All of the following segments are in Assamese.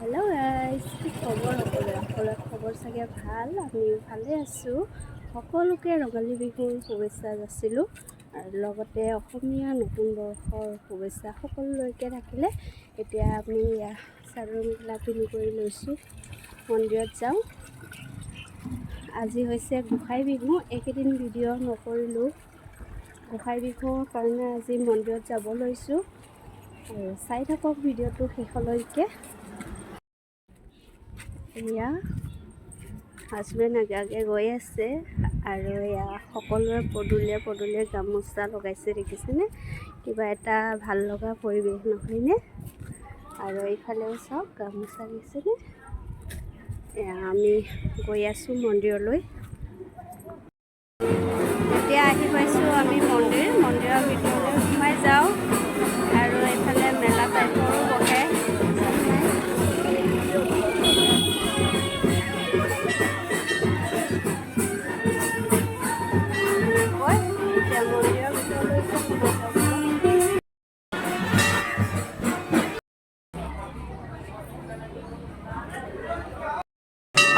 হেল্ল' গাইজ, কি খবৰ? সকলোৰে খবৰ চাগে ভাল। আমিও ভালে আছোঁ। সকলোকে ৰঙালী বিহুৰ শুভেচ্ছা যাচিলোঁ আৰু লগতে অসমীয়া নতুন বৰ্ষৰ শুভেচ্ছা সকলোলৈকে থাকিলে। এতিয়া আমি চাদৰ মেখেলা পিন্ধি কৰি লৈছোঁ, মন্দিৰত যাওঁ। আজি হৈছে গোঁসাই বিহু। এইকেইদিন ভিডিঅ' নকৰিলোঁ। গোঁসাই বিহুৰ কাৰণে আজি মন্দিৰত যাব লৈছোঁ আৰু চাই থাকক ভিডিঅ'টো শেষলৈকে। এয়া হাজবেণ্ড আগে গৈ আছে আৰু এয়া সকলোৱে পদূলিয়ে গামোচা লগাইছে, দেখিছেনে? কিবা এটা ভাল লগা পৰিৱেশ নহয়নে? আৰু এইফালেও চাওক, গামোচা দিছেনে? এয়া আমি গৈ আছোঁ মন্দিৰলৈ। এতিয়া আহি পাইছোঁ আমি মন্দিৰৰ ভিতৰলৈ সোমাই যাওঁ আৰু এইফালে মেলা টাইপৰো বহে।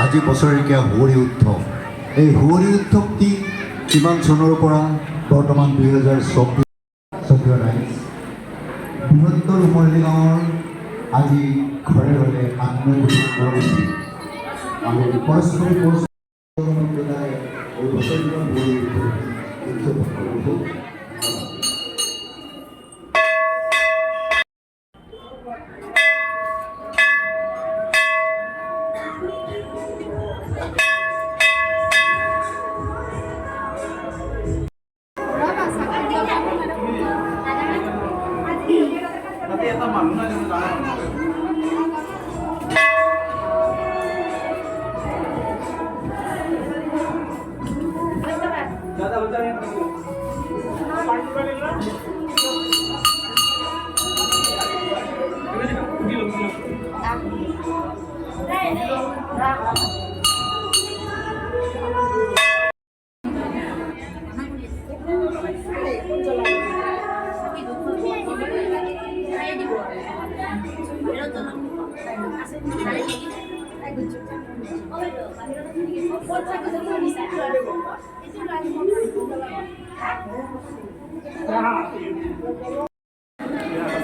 আজি বছৰেকীয়া হোৱৰী উৎসৱ। এই হোৱৰী উৎসৱটি কিমান চনৰ পৰা বৰ্তমান 2024 বৃহত্তৰ উমৰলি গাঁৱৰ আজি ঘৰে ঘৰে আত্মীয় কৰিছিল আৰু পৰস্পৰে এই বছৰেকীয়া হোৱৰী উৎসৱ কৰিব।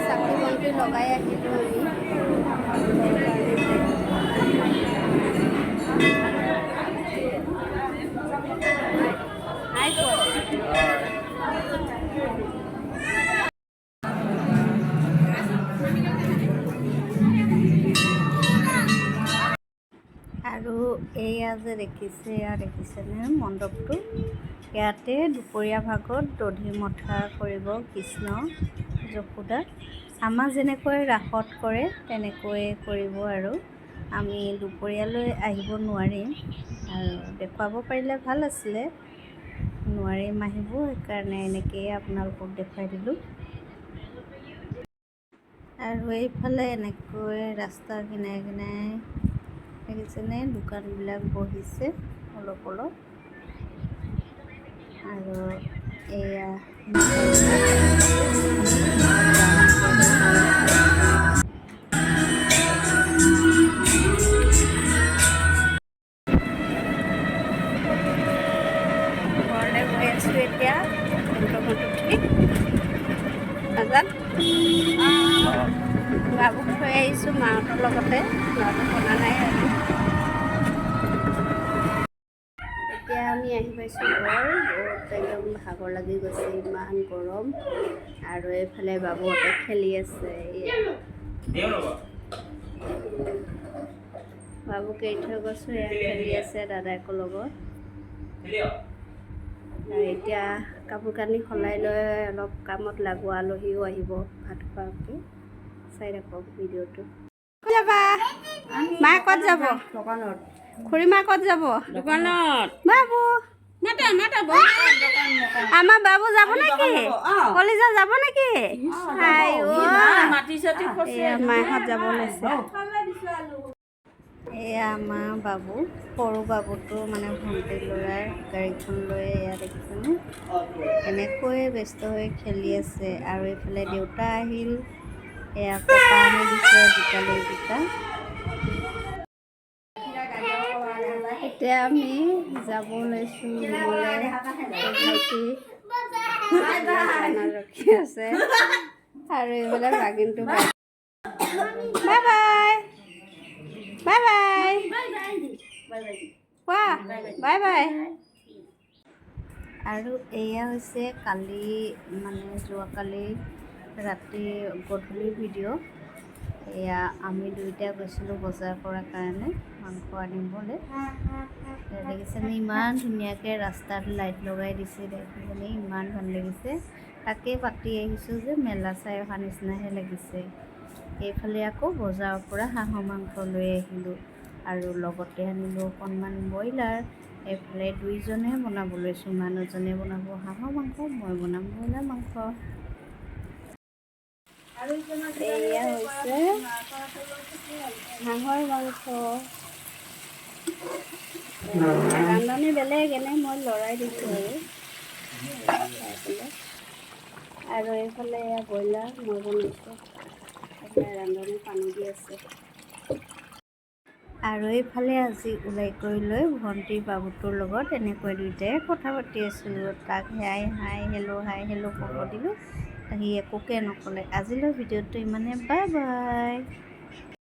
চাকি বন্তি লগাই আহিলোঁ আৰু এয়া যে দেখিছেনে মণ্ডপটো? ইয়াতে দুপৰীয়া ভাগত দধি মথা কৰিব কৃষ্ণ যশোদা। আমাৰ যেনেকৈ ৰাসত কৰে তেনেকৈয়ে কৰিব আৰু আমি দুপৰীয়ালৈ আহিব নোৱাৰিম আৰু দেখুৱাব পাৰিলে ভাল আছিলে, নোৱাৰিম আহিব, সেইকাৰণে এনেকৈয়ে আপোনালোকক দেখুৱাই দিলোঁ। আৰু এইফালে এনেকৈ ৰাস্তাৰ কিনাৰে কিনাৰে দেখিছেনে দোকানবিলাক বহিছে অলপ আৰু এয়া ঘৰলৈ গৈ আছোঁ এতিয়া। বাবুক থৈ আহিছোঁ মাহঁতৰ লগতে, ল'ৰাটো শুনা নাই আৰু। এতিয়া আমি আহি পাইছোঁ ঘৰ। বহুত একদম ভাগৰ লাগি গৈছে, ইমান গৰম। আৰু এইফালে বাবুহঁতে খেলি আছে। বাবুক এৰি থৈ গৈছোঁ, এয়া খেলি আছে দাদাকৰ লগত। এতিয়া কাপোৰ কানি সলাই লৈ অলপ কামত লাগোৱা, আলহীও আহিব ভাত খোৱাকৈ। চাই থাকক ভিডিঅ'টো। ক'ত যাবা? মা ক'ত যাব? দোকানত। খুৰীমা ক'ত যাব? দোকানত। বাবু আমাৰ বাবু যাব নেকি? কলিজা যাব নেকি? মাহঁত যাব লৈছে। এয়া আমাৰ বাবু, সৰু বাবুটো মানে ভণ্টিৰ ল'ৰাৰ গাড়ীখন লৈ এয়া দেখিছেনে এনেকৈ ব্যস্ত হৈ খেলি আছে। আৰু এইফালে দেউতা আহিল, এয়া কটা আনি দিছে দুটা। এতিয়া আমি যাব লৈছোঁ ৰুমলৈ। ভাইটি ৰখি আছে আৰু এইবিলাক বাগিনটো বাই বাই বাই কোৱা বাই বাই। আৰু এয়া হৈছে কালি যোৱাকালি ৰাতি গধূলি ভিডিঅ'। এয়া আমি দুইটা গৈছিলোঁ বজাৰ কৰাৰ কাৰণে মাংস আনিবলৈ। দেখিছেনে ইমান ধুনীয়াকৈ ৰাস্তাত লাইট লগাই দিছে, দেখিছেনে ইমান ভাল লাগিছে। তাকে পাতি আহিছোঁ যে মেলা চাই অহা নিচিনাহে লাগিছে। এইফালে আকৌ বজাৰৰ পৰা হাঁহৰ মাংস লৈ আহিলোঁ আৰু লগতে আনিলোঁ অকণমান ব্ৰইলাৰ। এইফালে দুইজনেহে বনাব লৈছোঁ, মানুহজনে বনাব হাঁহৰ মাংস, মই বনাম ব্ৰইলাৰ মাংস। এয়া হৈছে হাঁহৰ মাংস। ৰান্ধনি বেলেগ, এনে মই লৰাই দিছোঁ আৰু এইফালে এয়া ব্ৰইলাৰ মই বনাইছোঁ। ৰান্ধনি পানী দি আছে। আৰু এইফালে আজি ওলাই কৰি লৈ ভণ্টিৰ বাবুটোৰ লগত এনেকৈ দুয়োটাই কথা পাতি আছিলোঁ। তাক হাই হেল্ল' ক'ব দিলোঁ, সি একোকে নক'লে। আজিলৈ ভিডিঅ'টো ইমানে, বাই বাই।